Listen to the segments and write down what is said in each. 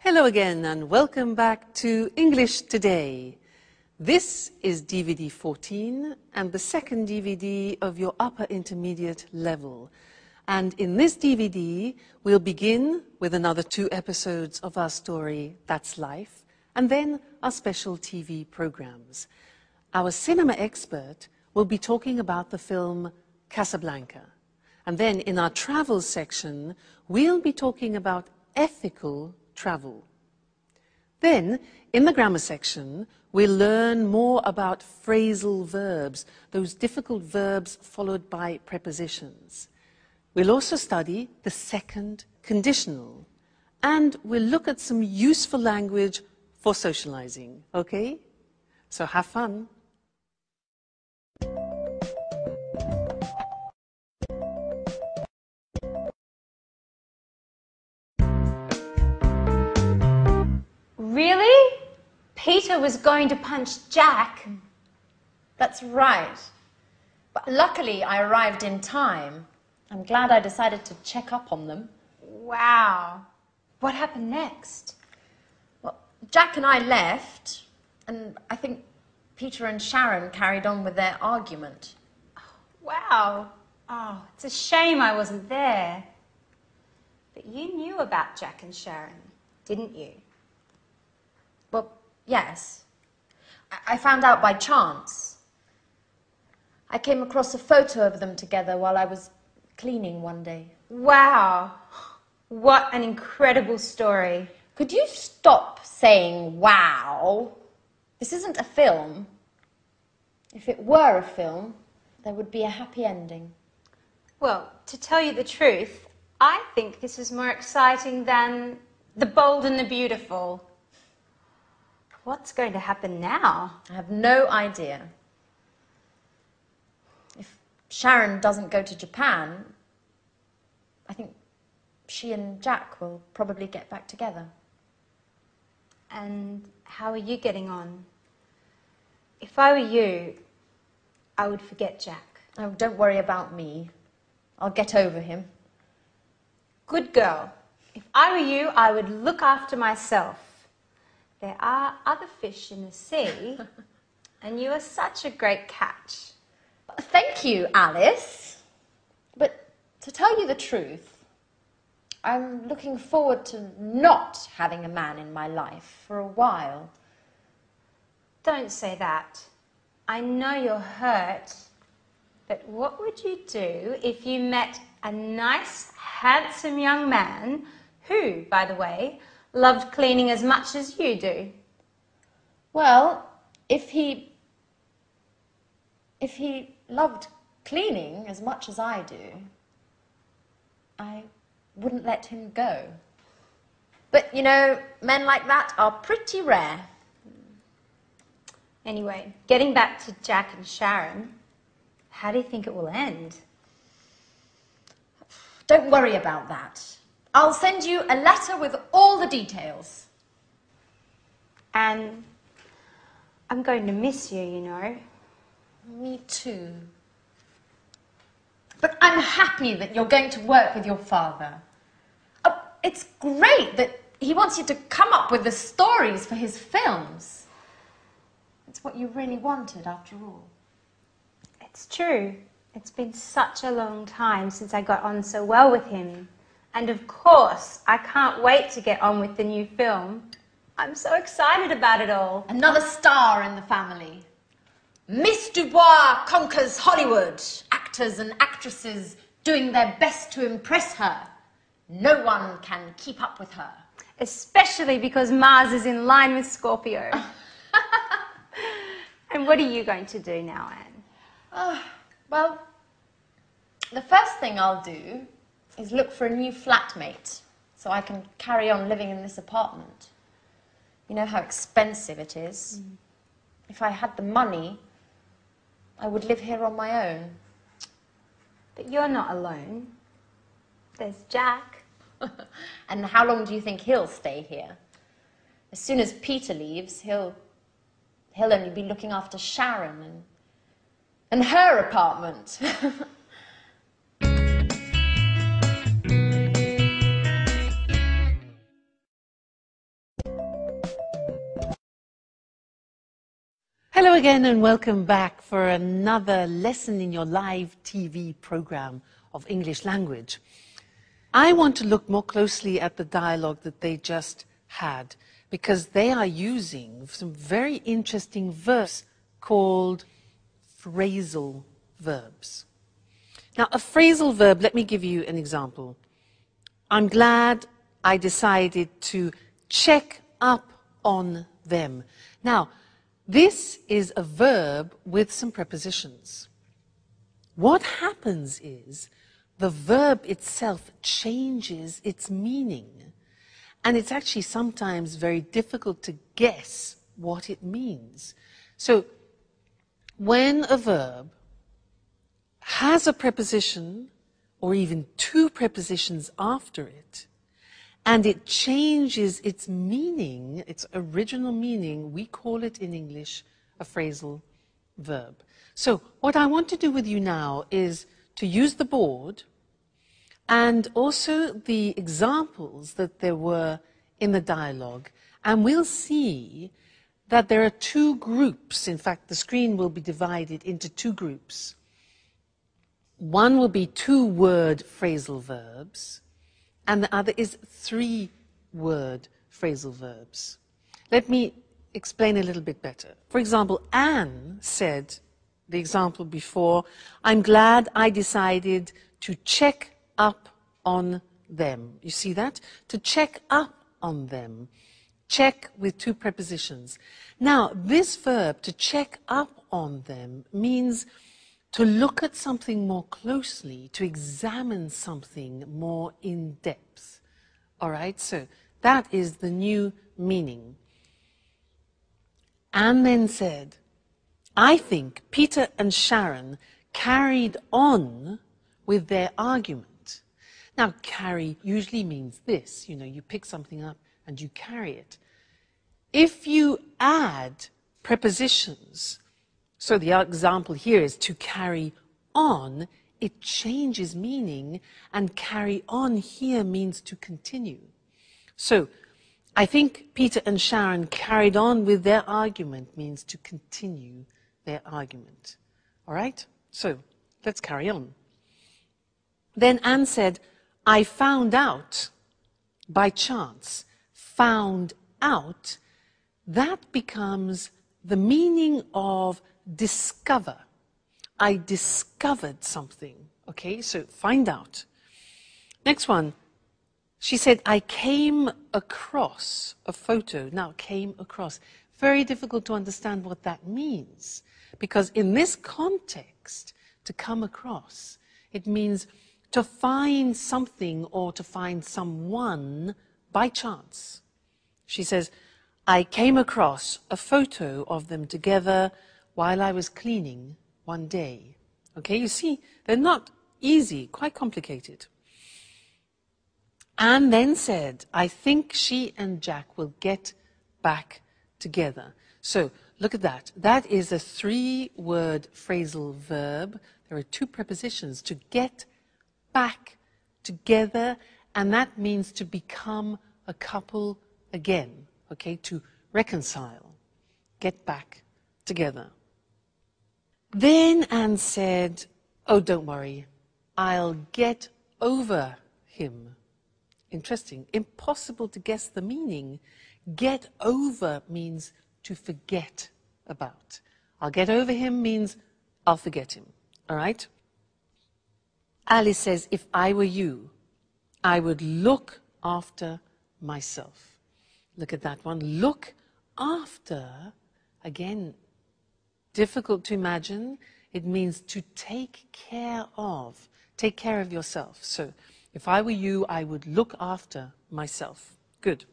Hello again and welcome back to English Today. This is DVD 14 and the second DVD of your upper intermediate level. And in this DVD, we'll begin with another 2 episodes of our story, That's Life, and then our special TV programs. Our cinema expert will be talking about the film Casablanca. And then in our travel section, we'll be talking about ethical travel. Then, in the grammar section, we'll learn more about phrasal verbs, those difficult verbs followed by prepositions. We'll also study the second conditional, and we'll look at some useful language for socializing, okay? So have fun. Really? Peter was going to punch Jack? That's right. But luckily I arrived in time. I'm glad I decided to check up on them. Wow. What happened next? Well, Jack and I left, and I think Peter and Sharon carried on with their argument. Wow. Oh, it's a shame I wasn't there. But you knew about Jack and Sharon, didn't you? Well, yes. I found out by chance. I came across a photo of them together while I was cleaning one day. Wow. What an incredible story. Could you stop saying wow? This isn't a film. If it were a film, there would be a happy ending. Well, to tell you the truth, I think this is more exciting than The Bold and the Beautiful. What's going to happen now? I have no idea. If Sharon doesn't go to Japan, I think she and Jack will probably get back together. And how are you getting on? If I were you, I would forget Jack. Oh, don't worry about me. I'll get over him. Good girl. If I were you, I would look after myself. There are other fish in the sea, and you are such a great catch. Thank you, Alice. But to tell you the truth, I'm looking forward to not having a man in my life for a while. Don't say that. I know you're hurt, but what would you do if you met a nice, handsome young man who, by the way, loved cleaning as much as you do? Well, if he loved cleaning as much as I do, I wouldn't let him go. But, you know, men like that are pretty rare. Anyway, getting back to Jack and Sharon, how do you think it will end? Don't worry about that. I'll send you a letter with all the details. And I'm going to miss you, you know. Me too. But I'm happy that you're going to work with your father. Oh, it's great that he wants you to come up with the stories for his films. It's what you really wanted, after all. It's true. It's been such a long time since I got on so well with him. And of course, I can't wait to get on with the new film. I'm so excited about it all. Another star in the family. Miss Dubois conquers Hollywood. Actors and actresses doing their best to impress her. No one can keep up with her. Especially because Mars is in line with Scorpio. And what are you going to do now, Anne? Well, the first thing I'll do is look for a new flatmate so I can carry on living in this apartment. You know how expensive it is. If I had the money, I would live here on my own. But you're not alone. There's Jack. And how long do you think he'll stay here? As soon as Peter leaves, he'll only be looking after Sharon and her apartment. Hello again and welcome back for another lesson in your live TV program of English language. I want to look more closely at the dialogue that they just had because they are using some very interesting verbs called phrasal verbs. Now, a phrasal verb, let me give you an example. I'm glad I decided to check up on them. Now, this is a verb with some prepositions. What happens is the verb itself changes its meaning, and it's actually sometimes very difficult to guess what it means. So, when a verb has a preposition, or even two prepositions after it, and it changes its meaning, its original meaning, we call it in English a phrasal verb. So what I want to do with you now is to use the board and also the examples that there were in the dialogue, and we'll see that there are two groups. In fact, the screen will be divided into two groups. One will be two-word phrasal verbs, and the other is three-word phrasal verbs. Let me explain a little bit better. For example, Anne said, the example before, I'm glad I decided to check up on them. You see that? To check up on them. Check with two prepositions. Now, this verb, to check up on them, means to look at something more closely, to examine something more in depth. All right, so that is the new meaning. Anne then said, I think Peter and Sharon carried on with their argument. Now, carry usually means this, you pick something up and you carry it. If you add prepositions, so the example here is to carry on, it changes meaning, and carry on here means to continue. So, I think Peter and Sharon carried on with their argument means to continue their argument. All right? So, let's carry on. Then Anne said, I found out by chance. Found out, that becomes the meaning of discover. I discovered something. Okay, so find out. Next one. She said, I came across a photo. Now, came across. Very difficult to understand what that means. Because in this context, to come across, it means to find something or to find someone by chance. She says, I came across a photo of them together while I was cleaning one day. Okay, you see, they're not easy, quite complicated. Anne then said, I think she and Jack will get back together. So, look at that. That is a three-word phrasal verb. There are two prepositions, to get back together, and that means to become a couple again, okay, to reconcile, get back together. Then Anne said, oh, don't worry, I'll get over him. Interesting. Impossible to guess the meaning. Get over means to forget about. I'll get over him means I'll forget him. All right? Alice says, if I were you, I would look after myself. Look at that one. Look after, again, difficult to imagine. It means to take care of. Take care of yourself. So, if I were you, I would look after myself. Good.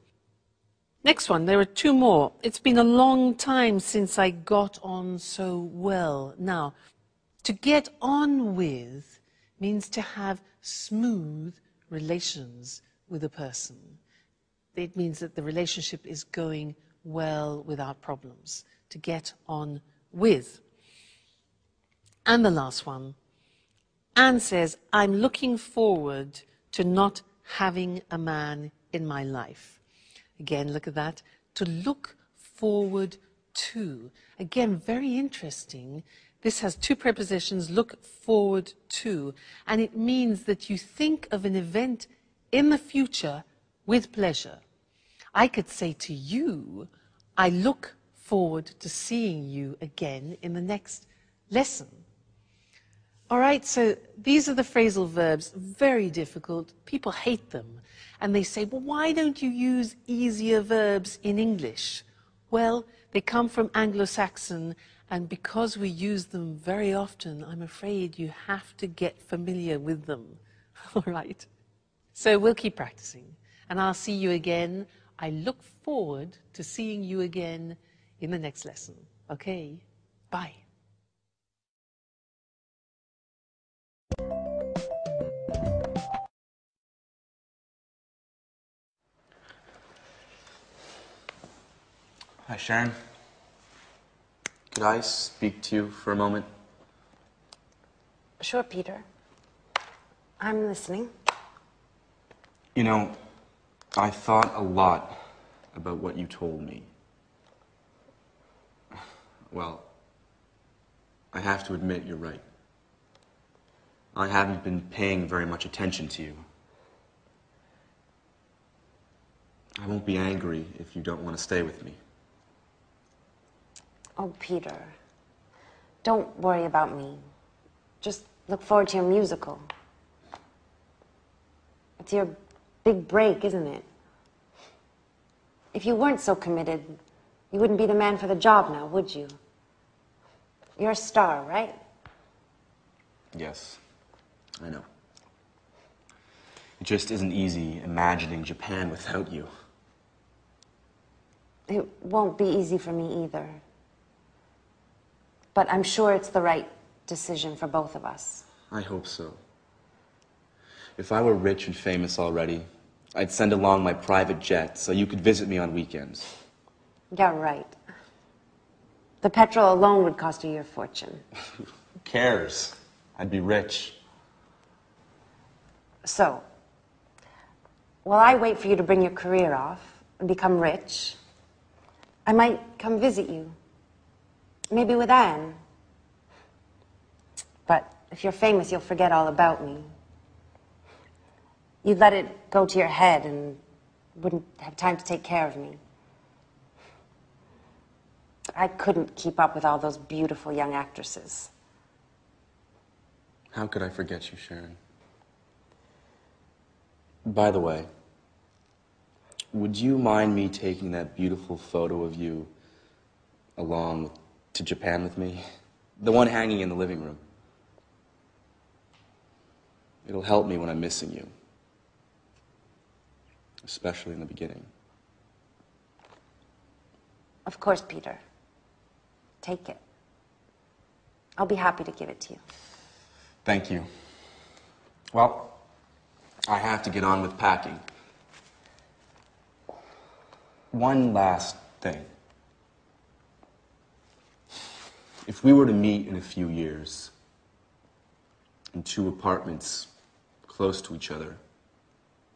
Next one, there are two more. It's been a long time since I got on so well. Now, to get on with means to have smooth relations with a person. It means that the relationship is going well without problems. To get on with. And the last one, Anne says, I'm looking forward to not having a man in my life. Again, look at that. To look forward to. Again, very interesting. This has two prepositions, look forward to, and it means that you think of an event in the future with pleasure. I could say to you, I look forward to seeing you again in the next lesson. All right, so these are the phrasal verbs, very difficult. People hate them. And they say, well, why don't you use easier verbs in English? Well, they come from Anglo-Saxon, and because we use them very often, I'm afraid you have to get familiar with them. All right? So we'll keep practicing, and I'll see you again. I look forward to seeing you again in the next lesson. Okay? Bye. Hi, Sharon. Could I speak to you for a moment? Sure, Peter. I'm listening. You know, I thought a lot about what you told me. Well, I have to admit you're right. I haven't been paying very much attention to you. I won't be angry if you don't want to stay with me. Oh, Peter. Don't worry about me. Just look forward to your musical. It's your big break, isn't it? If you weren't so committed, you wouldn't be the man for the job now, would you? You're a star, right? Yes, I know. It just isn't easy imagining Japan without you. It won't be easy for me either. But I'm sure it's the right decision for both of us. I hope so. If I were rich and famous already, I'd send along my private jet so you could visit me on weekends. Yeah, right. The petrol alone would cost you your fortune. Who cares? I'd be rich. So, while I wait for you to bring your career off and become rich, I might come visit you. Maybe with Anne. But if you're famous, you'll forget all about me. You'd let it go to your head and wouldn't have time to take care of me. I couldn't keep up with all those beautiful young actresses. How could I forget you, Sharon? By the way, would you mind me taking that beautiful photo of you along to Japan with me? The one hanging in the living room. It'll help me when I'm missing you. Especially in the beginning. Of course, Peter. Take it. I'll be happy to give it to you. Thank you. Well, I have to get on with packing. One last thing. If we were to meet in a few years, in 2 apartments close to each other,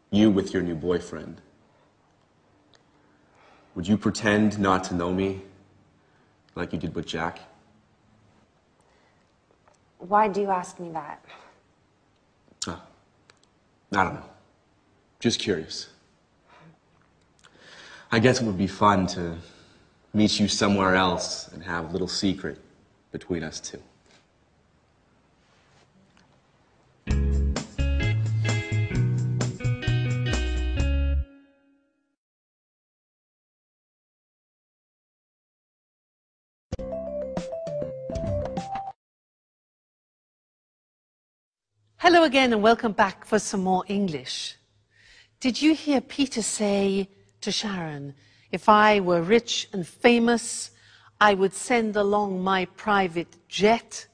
you with your new boyfriend, would you pretend not to know me like you did with Jack? Why do you ask me that? I don't know. Just curious. I guess it would be fun to meet you somewhere else and have a little secret between us two. Hello again and welcome back for some more English. Did you hear Peter say to Sharon, if I were rich and famous, I would send along my private jet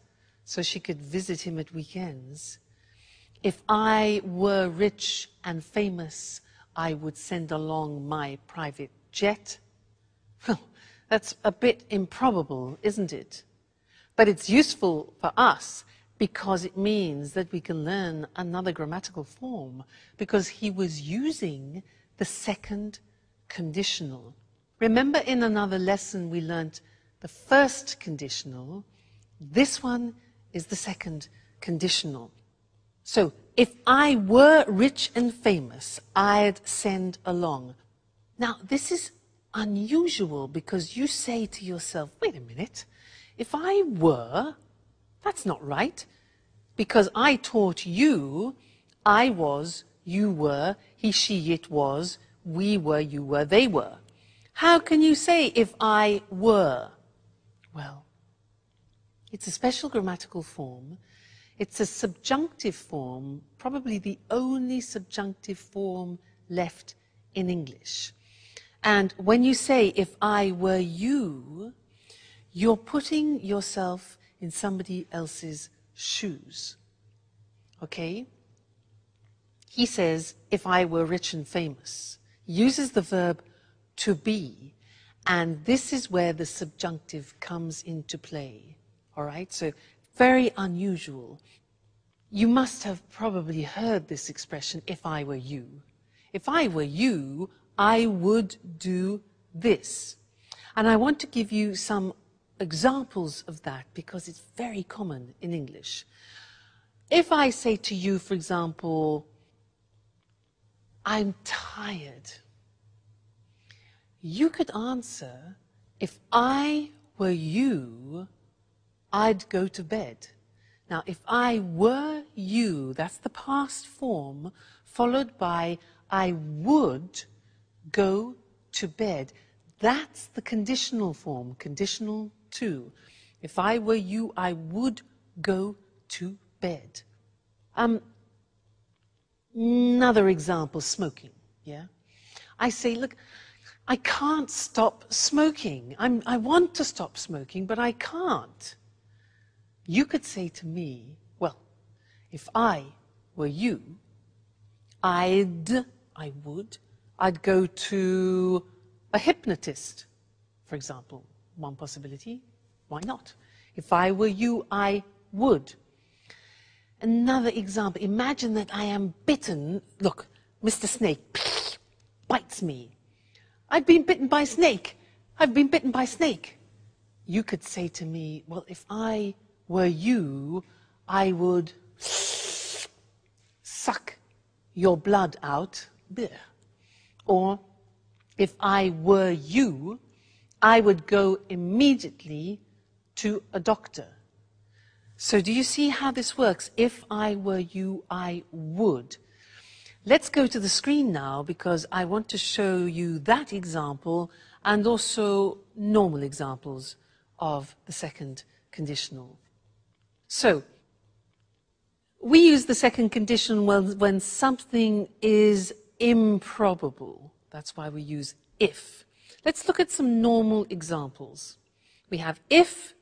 so she could visit him at weekends? If I were rich and famous, I would send along my private jet? Well, that's a bit improbable, isn't it? But it's useful for us because it means that we can learn another grammatical form, because he was using the second conditional. Remember in another lesson we learnt the first conditional. This one is the second conditional. So, if I were rich and famous, I'd send along. Now, this is unusual because you say to yourself, wait a minute, if I were, that's not right. Because I taught you, I was, you were, he, she, it was, we were, you were, they were. How can you say if I were? Well, it's a special grammatical form. It's a subjunctive form, probably the only subjunctive form left in English. And when you say, if I were you, you're putting yourself in somebody else's shoes. Okay? He says, if I were rich and famous. He uses the verb to be, and this is where the subjunctive comes into play. All right? So, very unusual. You must have probably heard this expression, if I were you. If I were you, I would do this. And I want to give you some examples of that because it's very common in English. If I say to you, for example, I'm tired, you could answer, if I were you, I'd go to bed. Now, if I were you, that's the past form, followed by I would go to bed. That's the conditional form, conditional to. If I were you, I would go to bed. Another example, smoking, yeah? I say, look, I can't stop smoking. I want to stop smoking, but I can't. You could say to me, well, if I were you, I'd go to a hypnotist, for example. One possibility, why not? If I were you, I would. Another example, imagine that I am bitten. Look, Mr. Snake bites me. I've been bitten by a snake. I've been bitten by a snake. You could say to me, well, if I were you, I would suck your blood out. Blech. Or, if I were you, I would go immediately to a doctor. So do you see how this works? If I were you, I would. Let's go to the screen now because I want to show you that example and also normal examples of the second conditional. So, we use the second conditional when something is improbable. That's why we use if. Let's look at some normal examples. We have if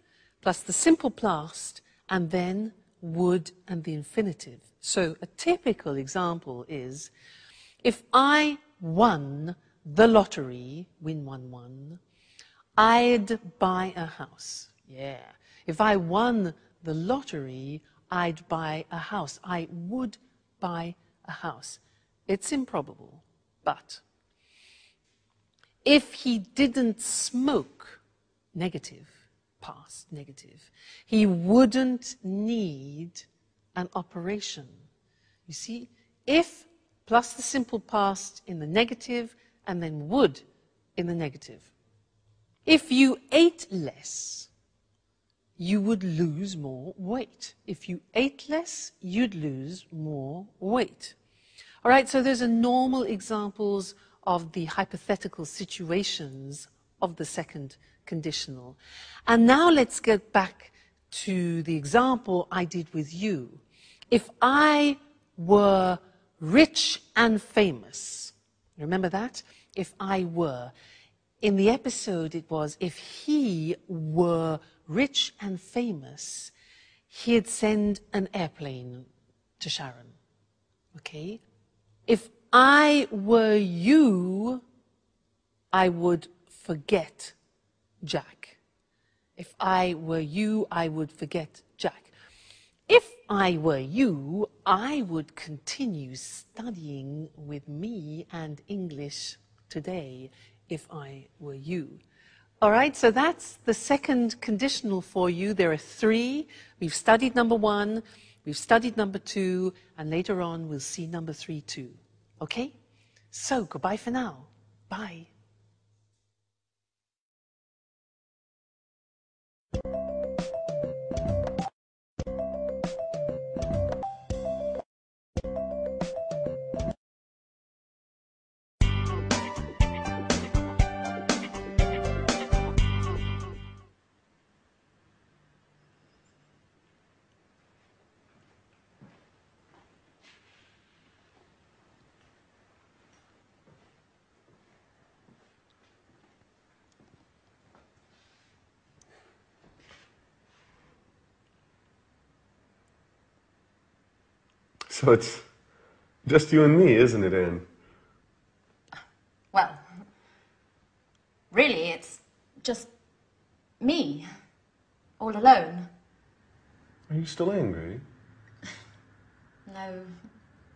plus the simple past and then would and the infinitive. So a typical example is, if I won the lottery, win 1-1, I'd buy a house. Yeah. If I won the lottery, I'd buy a house. I would buy a house. It's improbable, but if he didn't smoke, negative, past, negative, he wouldn't need an operation. You see, if plus the simple past in the negative and then would in the negative. If you ate less, you would lose more weight. If you ate less, you'd lose more weight. All right, so those are normal examples of the hypothetical situations of the second conditional. And now let's get back to the example I did with you. If I were rich and famous, remember that? If I were. In the episode it was, if he were rich and famous, he'd send an airplane to Sharon. Okay? If I were you, I would forget Jack. If I were you, I would forget Jack. If I were you, I would continue studying with me and English today, if I were you. All right, so that's the second conditional for you. There are three. We've studied number one, we've studied number two, and later on we'll see number three too. Okay? So, goodbye for now. Bye. So it's just you and me, isn't it, Anne? Well, really, it's just me, all alone. Are you still angry? No,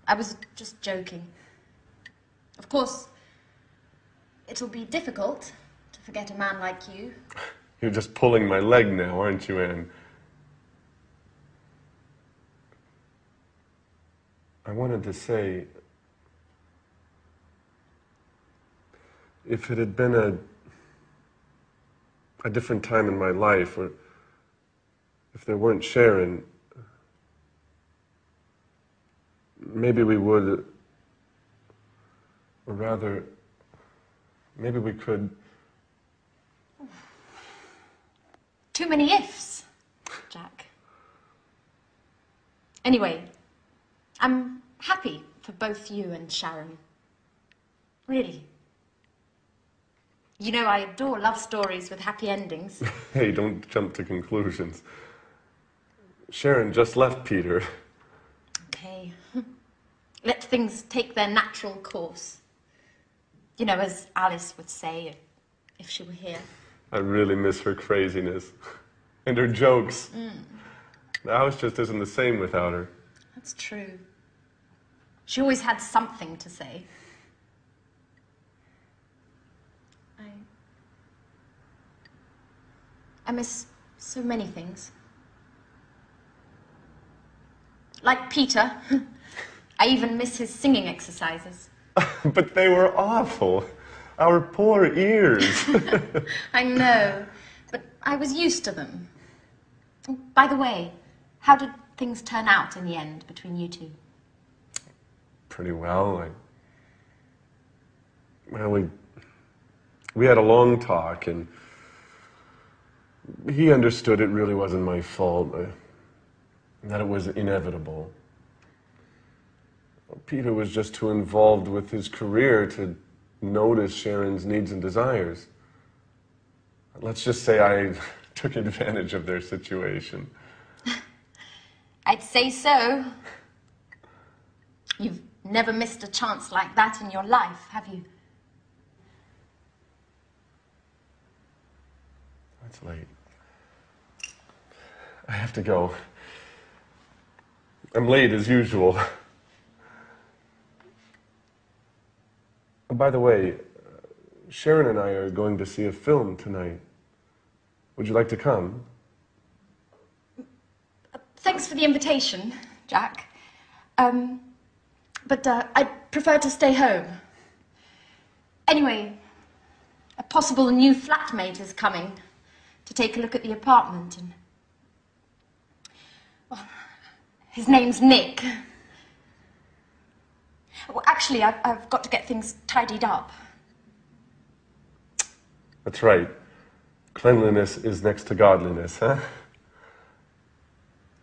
I was just joking. Of course, it'll be difficult to forget a man like you. You're just pulling my leg now, aren't you, Anne? I wanted to say, if it had been a different time in my life, or if there weren't Sharon, maybe we would, or rather, maybe we could. Too many ifs, Jack. Anyway, I'm happy for both you and Sharon. Really. You know, I adore love stories with happy endings. Hey, don't jump to conclusions. Sharon just left Peter. Okay. Let things take their natural course. You know, as Alice would say if she were here. I really miss her craziness. And her jokes. The house just isn't the same without her. That's true. She always had something to say. I miss so many things. Like Peter. I even miss his singing exercises. But they were awful. Our poor ears. I know, but I was used to them. By the way, how did things turn out in the end between you two? Pretty well. We had a long talk, and he understood it really wasn't my fault, that it was inevitable. Peter was just too involved with his career to notice Sharon's needs and desires. Let's just say I took advantage of their situation. I'd say so. You've never missed a chance like that in your life, have you? It's late. I have to go. I'm late as usual. By the way, Sharon and I are going to see a film tonight. Would you like to come? Thanks for the invitation, Jack. But I'd prefer to stay home. Anyway, a possible new flatmate is coming to take a look at the apartment, and well, his name's Nick. Well, actually, I've got to get things tidied up. That's right. Cleanliness is next to godliness, huh?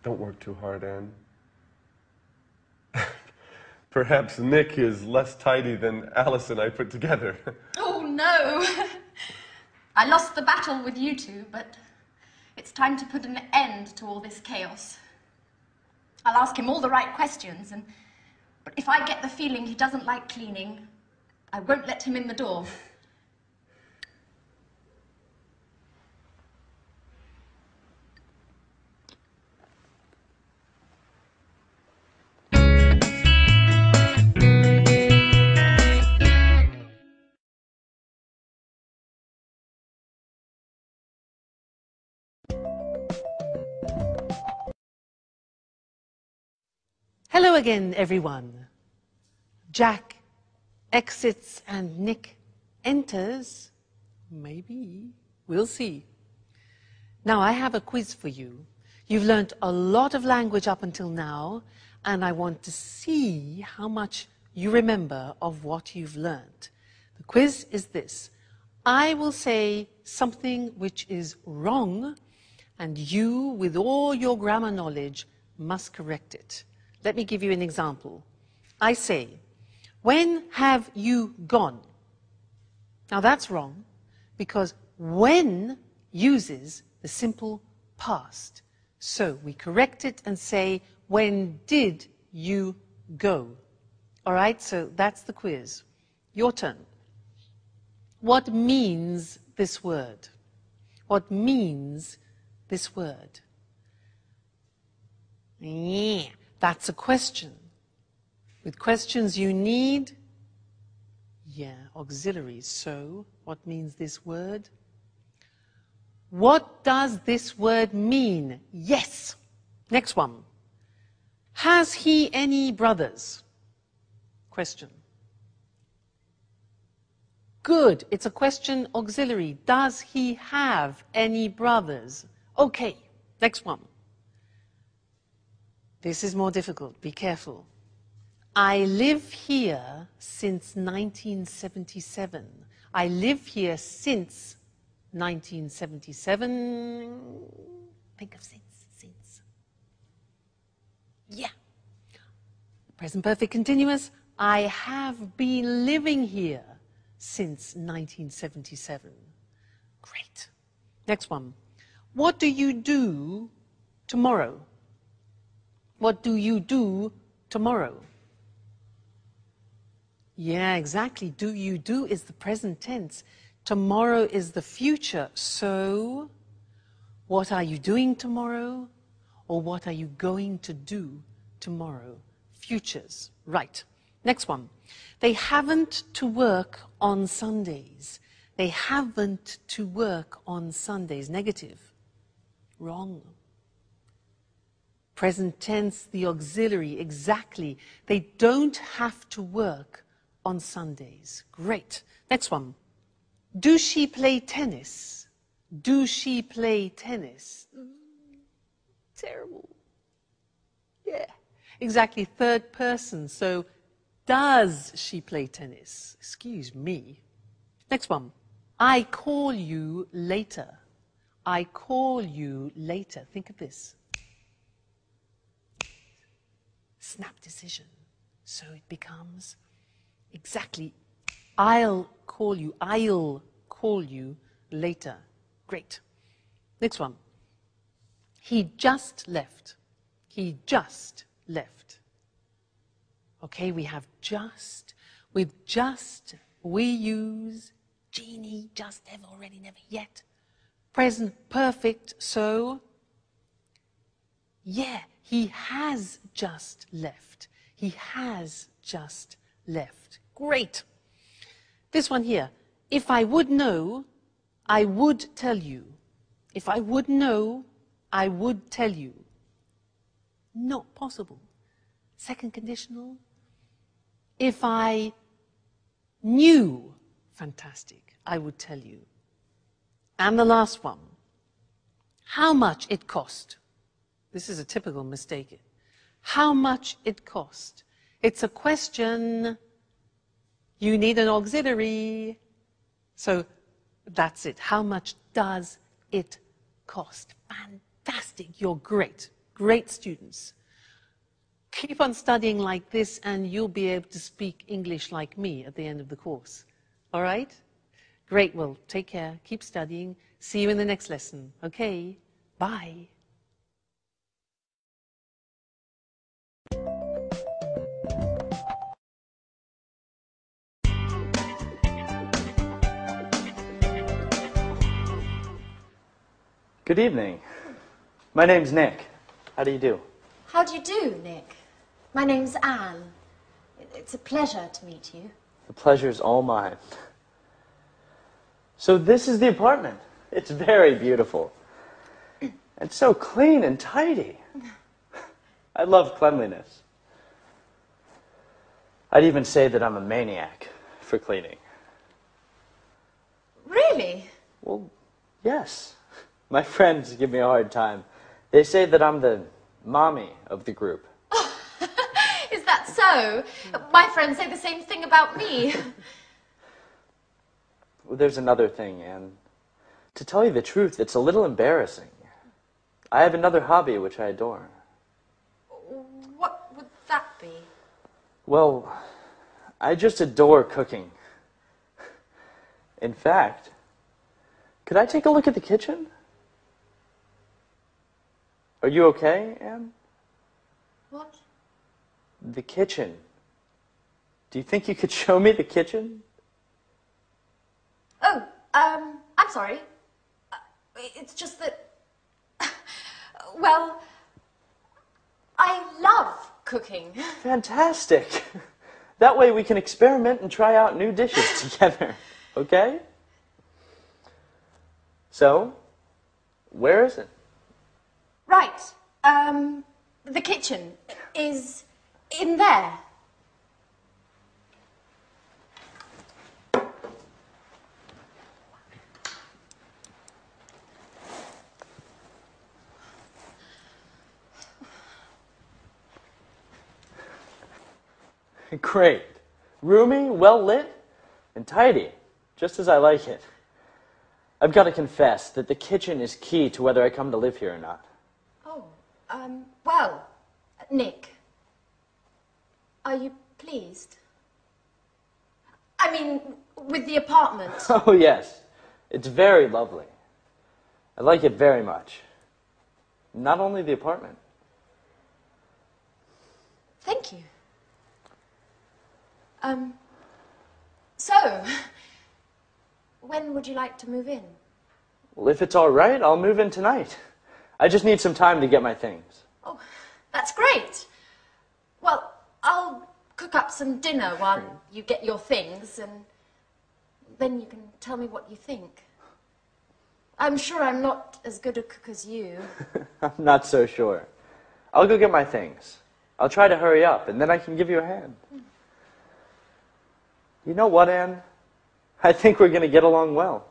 Don't work too hard, Anne. Perhaps Nick is less tidy than Alice and I put together. Oh, no. I lost the battle with you two, but it's time to put an end to all this chaos. I'll ask him all the right questions, but if I get the feeling he doesn't like cleaning, I won't let him in the door. Hello again, everyone. Jack exits and Nick enters. Maybe. We'll see. Now, I have a quiz for you. You've learned a lot of language up until now, and I want to see how much you remember of what you've learned. The quiz is this. I will say something which is wrong, and you, with all your grammar knowledge, must correct it. Let me give you an example. I say, when have you gone? Now that's wrong, because when uses the simple past. So we correct it and say, when did you go? All right, so that's the quiz. Your turn. What means this word? What means this word? Yeah, that's a question. With questions you need, auxiliaries. So, what means this word? What does this word mean? Yes. Next one. Has he any brothers? Question. Good. It's a question auxiliary. Does he have any brothers? Okay. Next one. This is more difficult. Be careful. I live here since 1977. I live here since 1977. Think of since. Yeah. Present perfect continuous. I have been living here since 1977. Great. Next one. What do you do tomorrow? What do you do tomorrow? Yeah, exactly. Do you do is the present tense. Tomorrow is the future. So, what are you doing tomorrow? Or what are you going to do tomorrow? Futures. Right. Next one. They haven't to work on Sundays. They haven't to work on Sundays. Negative. Wrong. Present tense, the auxiliary. Exactly. They don't have to work on Sundays. Great. Next one. Do she play tennis? Do she play tennis? Terrible. Yeah. Exactly. Third person. So, does she play tennis? Excuse me. Next one. I call you later. I call you later. Think of this. Snap decision. So it becomes exactly, I'll call you later. Great. Next one. He just left. He just left. Okay, we have just. With just, we use genie, just, ever, already, never, yet. Present perfect, so, yeah, he has just left. He has just left. Great. This one here. If I would know, I would tell you. If I would know, I would tell you. Not possible. Second conditional. If I knew, fantastic, I would tell you. And the last one. How much it cost. This is a typical mistake. How much it cost. It's a question. You need an auxiliary. So that's it. How much does it cost? Fantastic. You're great. Great students. Keep on studying like this and you'll be able to speak English like me at the end of the course. All right? Great. Well, take care. Keep studying. See you in the next lesson. Okay? Bye. Good evening. My name's Nick. How do you do? How do you do, Nick? My name's Anne. It's a pleasure to meet you. The pleasure's all mine. So this is the apartment. It's very beautiful. And so clean and tidy. I love cleanliness. I'd even say that I'm a maniac for cleaning. Really? Well, yes. My friends give me a hard time. They say that I'm the mommy of the group. Is that so? My friends say the same thing about me. Well, there's another thing, Anne. To tell you the truth, it's a little embarrassing. I have another hobby which I adore. What would that be? Well, I just adore cooking. In fact, could I take a look at the kitchen? Are you okay, Anne? What? The kitchen. Do you think you could show me the kitchen? Oh, I'm sorry. It's just that, well, I love cooking. Fantastic. That way we can experiment and try out new dishes together, okay? So, where is it? Right. The kitchen is in there. Great. Roomy, well lit, and tidy, just as I like it. I've got to confess that the kitchen is key to whether I come to live here or not. Oh, well, Nick, are you pleased? I mean, with the apartment. Oh, yes. It's very lovely. I like it very much. Not only the apartment. Thank you. So, when would you like to move in? Well, if it's all right, I'll move in tonight. I just need some time to get my things. Oh, that's great. Well, I'll cook up some dinner while you get your things, and then you can tell me what you think. I'm sure I'm not as good a cook as you. I'm not so sure. I'll go get my things. I'll try to hurry up, and then I can give you a hand. You know what, Anne? I think we're going to get along well.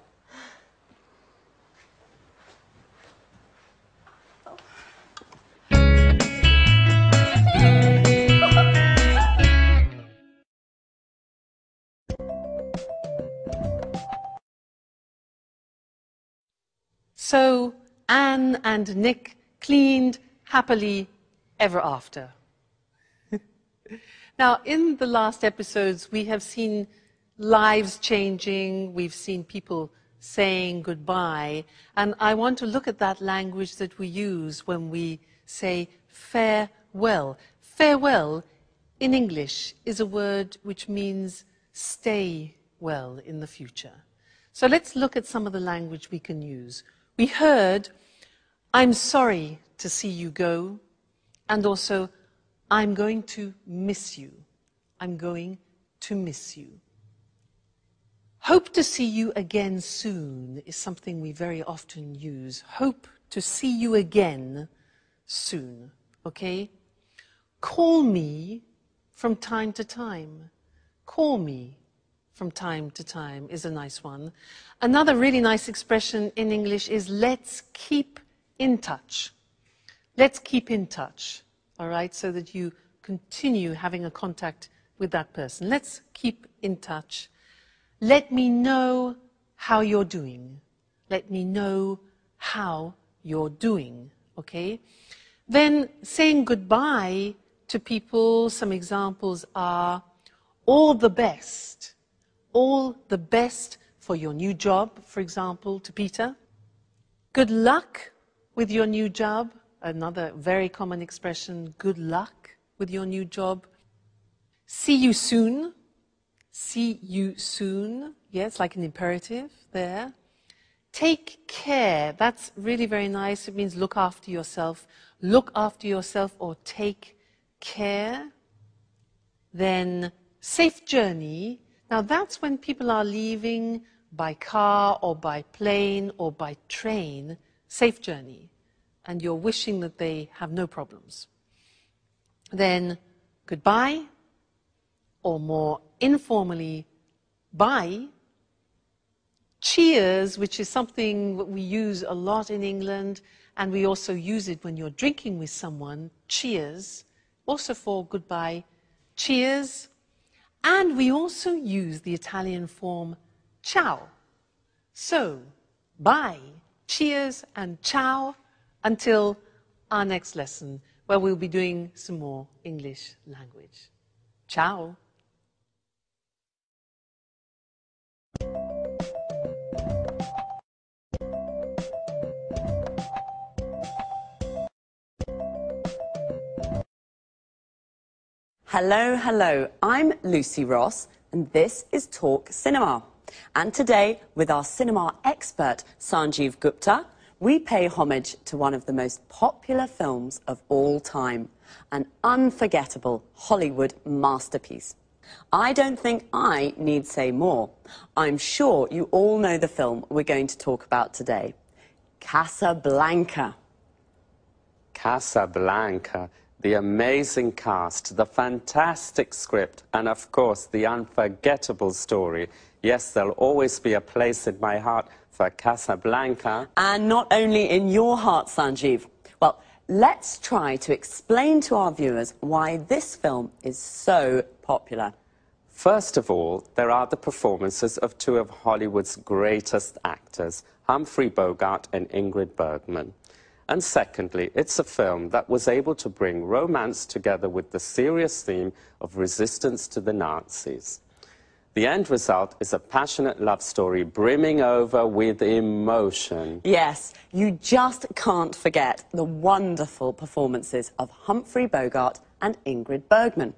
So Anne and Nick cleaned happily ever after. Now, in the last episodes, we have seen lives changing, we've seen people saying goodbye, and I want to look at that language that we use when we say farewell. Farewell, in English, is a word which means stay well in the future. So let's look at some of the language we can use. We heard, I'm sorry to see you go, and also, I'm going to miss you. I'm going to miss you. Hope to see you again soon is something we very often use. Hope to see you again soon, okay? Call me from time to time. Call me from time to time is a nice one. Another really nice expression in English is let's keep in touch. Let's keep in touch, all right, so that you continue having a contact with that person. Let's keep in touch. Let me know how you're doing. Let me know how you're doing, okay? Then saying goodbye to people, some examples are all the best. All the best for your new job, for example, to Peter. Good luck with your new job. Another very common expression, good luck with your new job. See you soon. See you soon. Yes, like an imperative there. Take care. That's really very nice. It means look after yourself. Look after yourself or take care. Then safe journey. Now that's when people are leaving by car or by plane or by train. Safe journey. And you're wishing that they have no problems. Then goodbye or more informally, bye. Cheers, which is something that we use a lot in England, and we also use it when you're drinking with someone. Cheers, also for goodbye. Cheers. And we also use the Italian form ciao. So, bye, cheers, and ciao until our next lesson, where we'll be doing some more English language. Ciao. Hello, hello. I'm Lucy Ross, and this is Talk Cinema. And today, with our cinema expert, Sanjeev Gupta, we pay homage to one of the most popular films of all time, an unforgettable Hollywood masterpiece. I don't think I need say more. I'm sure you all know the film we're going to talk about today, Casablanca. Casablanca, the amazing cast, the fantastic script, and of course the unforgettable story. Yes, there'll always be a place in my heart for Casablanca. And not only in your heart, Sanjeev. Well, let's try to explain to our viewers why this film is so popular. First of all, there are the performances of two of Hollywood's greatest actors, Humphrey Bogart and Ingrid Bergman. And secondly, it's a film that was able to bring romance together with the serious theme of resistance to the Nazis. The end result is a passionate love story brimming over with emotion. Yes, you just can't forget the wonderful performances of Humphrey Bogart and Ingrid Bergman.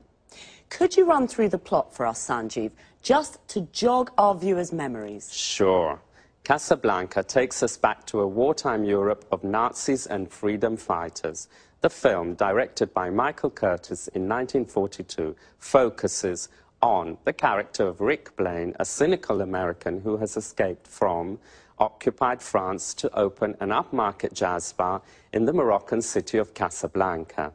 Could you run through the plot for us, Sanjeev, just to jog our viewers' memories? Sure. Casablanca takes us back to a wartime Europe of Nazis and freedom fighters. The film, directed by Michael Curtiz in 1942, focuses on the character of Rick Blaine, a cynical American who has escaped from occupied France to open an upmarket jazz bar in the Moroccan city of Casablanca.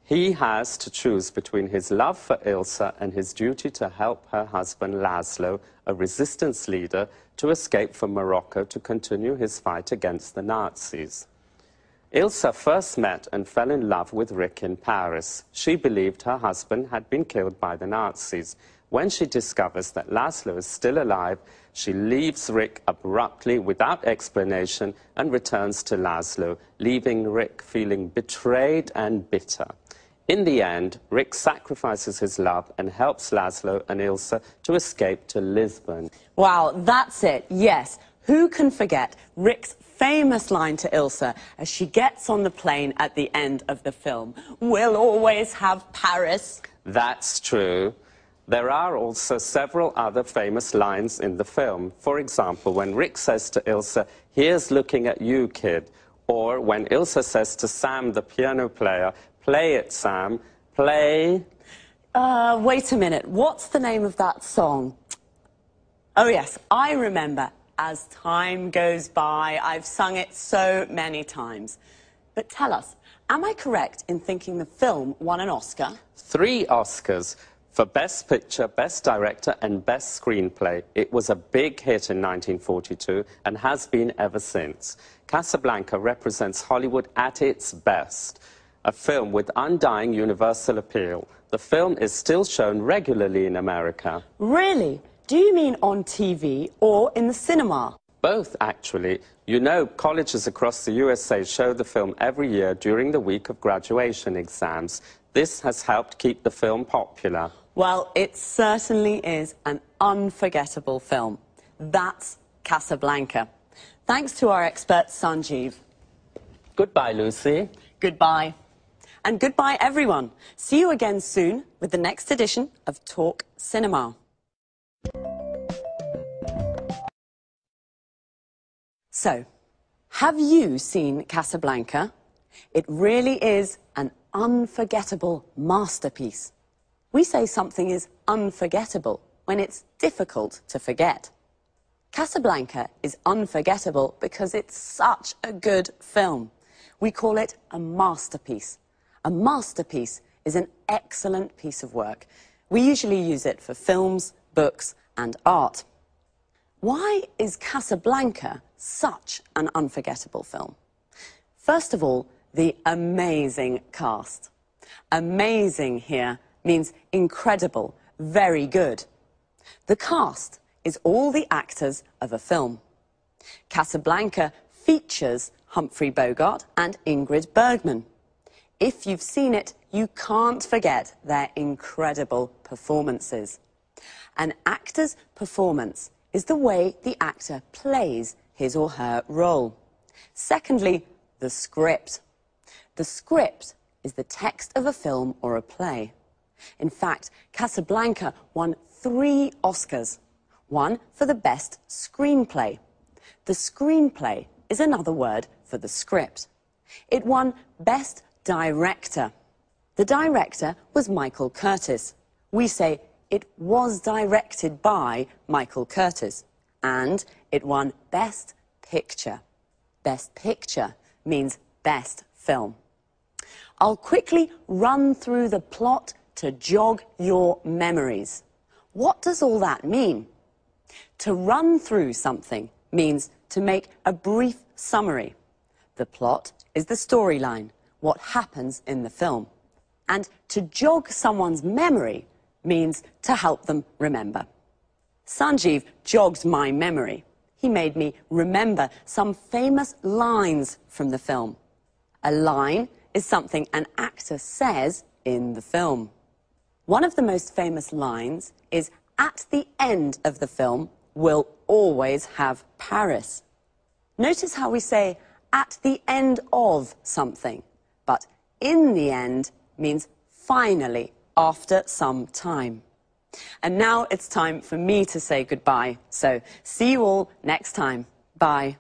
He has to choose between his love for Ilsa and his duty to help her husband Laszlo, a resistance leader, to escape from Morocco to continue his fight against the Nazis. Ilsa first met and fell in love with Rick in Paris. She believed her husband had been killed by the Nazis. When she discovers that Laszlo is still alive, she leaves Rick abruptly without explanation and returns to Laszlo, leaving Rick feeling betrayed and bitter. In the end, Rick sacrifices his love and helps Laszlo and Ilsa to escape to Lisbon. Wow, that's it, yes. Who can forget Rick's famous line to Ilsa as she gets on the plane at the end of the film? "We'll always have Paris." That's true. There are also several other famous lines in the film. For example, when Rick says to Ilsa, "Here's looking at you, kid." Or when Ilsa says to Sam, the piano player, "Play it, Sam, play." Wait a minute, what's the name of that song? Oh yes, I remember. As time goes by, I've sung it so many times. But tell us, am I correct in thinking the film won an Oscar? 3 Oscars for Best Picture, Best Director and Best Screenplay. It was a big hit in 1942 and has been ever since. Casablanca represents Hollywood at its best. A film with undying universal appeal. The film is still shown regularly in America. Really? Do you mean on TV or in the cinema? Both, actually. You know, colleges across the USA show the film every year during the week of graduation exams. This has helped keep the film popular. Well, it certainly is an unforgettable film. That's Casablanca. Thanks to our expert, Sanjeev. Goodbye, Lucy. Goodbye. And goodbye, everyone. See you again soon with the next edition of Talk Cinema. So, have you seen Casablanca? It really is an unforgettable masterpiece. We say something is unforgettable when it's difficult to forget. Casablanca is unforgettable because it's such a good film. We call it a masterpiece. A masterpiece is an excellent piece of work. We usually use it for films, books and art. Why is Casablanca such an unforgettable film? First of all, the amazing cast. Amazing here means incredible, very good. The cast is all the actors of a film. Casablanca features Humphrey Bogart and Ingrid Bergman. If you've seen it, you can't forget their incredible performances. An actor's performance is the way the actor plays his or her role. Secondly, the script. The script is the text of a film or a play. In fact, Casablanca won 3 Oscars, one for the best screenplay. The screenplay is another word for the script. It won Best Director. The director was Michael Curtiz. We say it was directed by Michael Curtiz. And it won Best Picture. Best Picture means best film. I'll quickly run through the plot to jog your memories. What does all that mean? To run through something means to make a brief summary. The plot is the storyline, what happens in the film. And to jog someone's memory means to help them remember. Sanjeev jogged my memory. He made me remember some famous lines from the film. A line is something an actor says in the film. One of the most famous lines is, "At the end of the film, we'll always have Paris." Notice how we say, "at the end of something," but "in the end" means finally, after some time. And now it's time for me to say goodbye. So, see you all next time. Bye.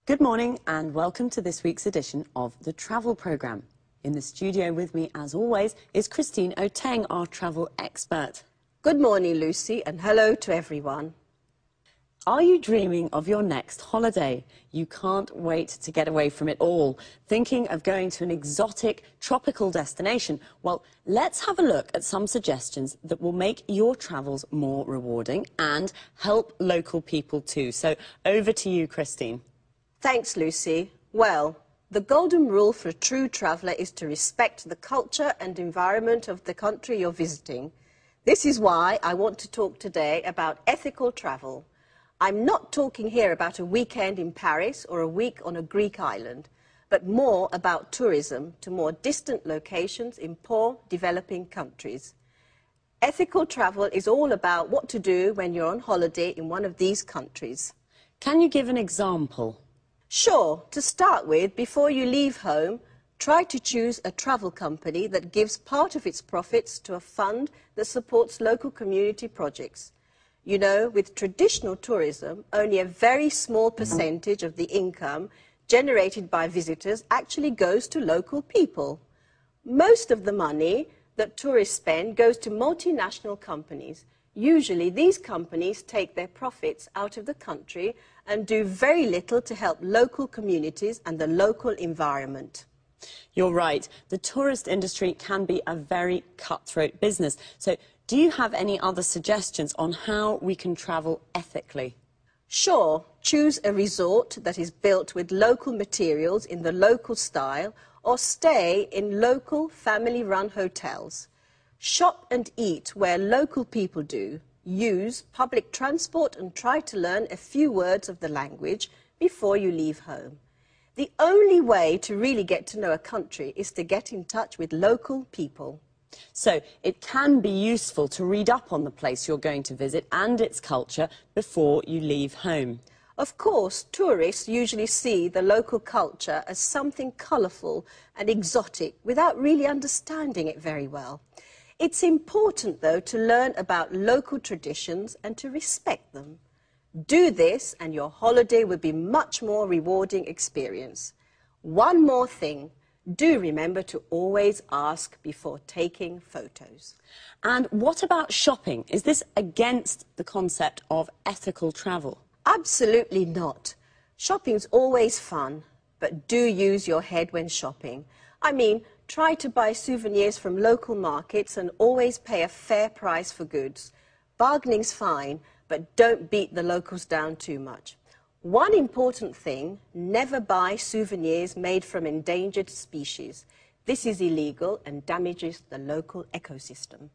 Good morning and welcome to this week's edition of the Travel Programme. In the studio with me, as always, is Christine Oteng, our travel expert. Good morning, Lucy, and hello to everyone. Are you dreaming of your next holiday? You can't wait to get away from it all. Thinking of going to an exotic, tropical destination? Well, let's have a look at some suggestions that will make your travels more rewarding and help local people too. So, over to you, Christine. Thanks, Lucy. Well, the golden rule for a true traveller is to respect the culture and environment of the country you're visiting. This is why I want to talk today about ethical travel. I'm not talking here about a weekend in Paris or a week on a Greek island, but more about tourism to more distant locations in poor, developing countries. Ethical travel is all about what to do when you're on holiday in one of these countries. Can you give an example? Sure. To start with, before you leave home, try to choose a travel company that gives part of its profits to a fund that supports local community projects. You know, with traditional tourism, only a very small percentage of the income generated by visitors actually goes to local people. Most of the money that tourists spend goes to multinational companies. Usually, these companies take their profits out of the country and do very little to help local communities and the local environment. You're right. The tourist industry can be a very cutthroat business. So, do you have any other suggestions on how we can travel ethically? Sure. Choose a resort that is built with local materials in the local style, or stay in local family-run hotels. Shop and eat where local people do. Use public transport and try to learn a few words of the language before you leave home. The only way to really get to know a country is to get in touch with local people. So, it can be useful to read up on the place you're going to visit and its culture before you leave home. Of course, tourists usually see the local culture as something colourful and exotic without really understanding it very well. It's important, though, to learn about local traditions and to respect them. Do this and your holiday will be a much more rewarding experience. One more thing. Do remember to always ask before taking photos. And what about shopping? Is this against the concept of ethical travel? Absolutely not. Shopping's always fun, but do use your head when shopping. I mean, try to buy souvenirs from local markets and always pay a fair price for goods. Bargaining's fine, but don't beat the locals down too much. One important thing, never buy souvenirs made from endangered species. This is illegal and damages the local ecosystem.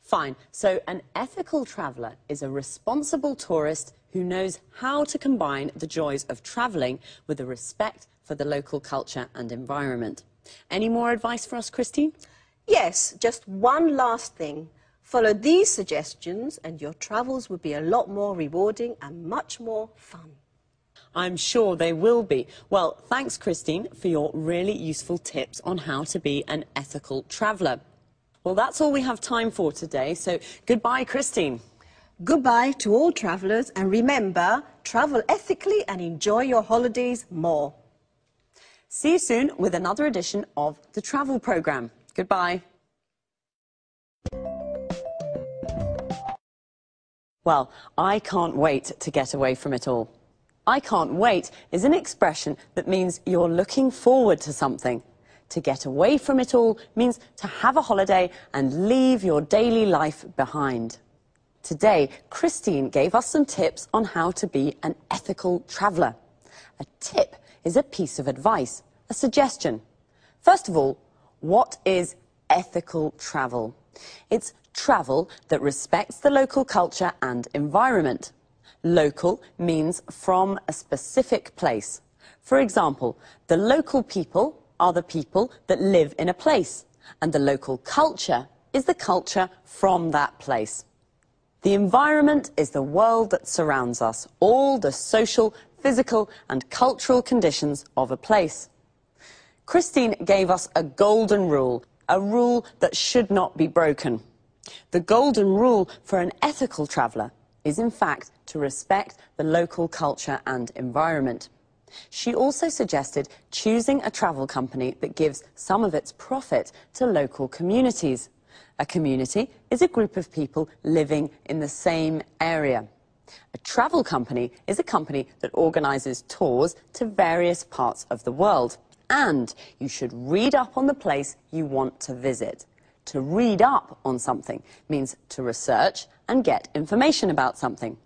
Fine. So an ethical traveller is a responsible tourist who knows how to combine the joys of travelling with a respect for the local culture and environment. Any more advice for us, Christine? Yes, just one last thing. Follow these suggestions and your travels will be a lot more rewarding and much more fun. I'm sure they will be. Well, thanks, Christine, for your really useful tips on how to be an ethical traveller. Well, that's all we have time for today, so goodbye, Christine. Goodbye to all travellers, and remember, travel ethically and enjoy your holidays more. See you soon with another edition of the Travel Programme. Goodbye. Well, I can't wait to get away from it all. I can't wait is an expression that means you're looking forward to something. To get away from it all means to have a holiday and leave your daily life behind. Today, Christine gave us some tips on how to be an ethical traveller. A tip is a piece of advice, a suggestion. First of all, what is ethical travel? It's travel that respects the local culture and environment. Local means from a specific place. For example, the local people are the people that live in a place, and the local culture is the culture from that place. The environment is the world that surrounds us, all the social, physical and cultural conditions of a place. Christine gave us a golden rule, a rule that should not be broken. The golden rule for an ethical traveller is, in fact, to respect the local culture and environment. She also suggested choosing a travel company that gives some of its profit to local communities. A community is a group of people living in the same area. A travel company is a company that organises tours to various parts of the world. And you should read up on the place you want to visit. To read up on something means to research and get information about something.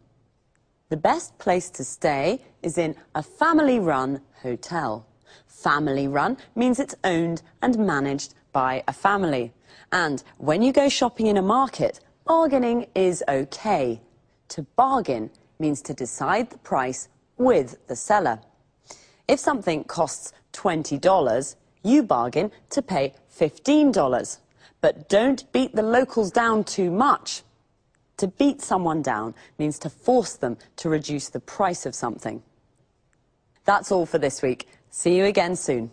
The best place to stay is in a family-run hotel. Family-run means it's owned and managed by a family. And when you go shopping in a market, bargaining is okay. To bargain means to decide the price with the seller. If something costs $20, you bargain to pay $15. But don't beat the locals down too much. To beat someone down means to force them to reduce the price of something. That's all for this week. See you again soon.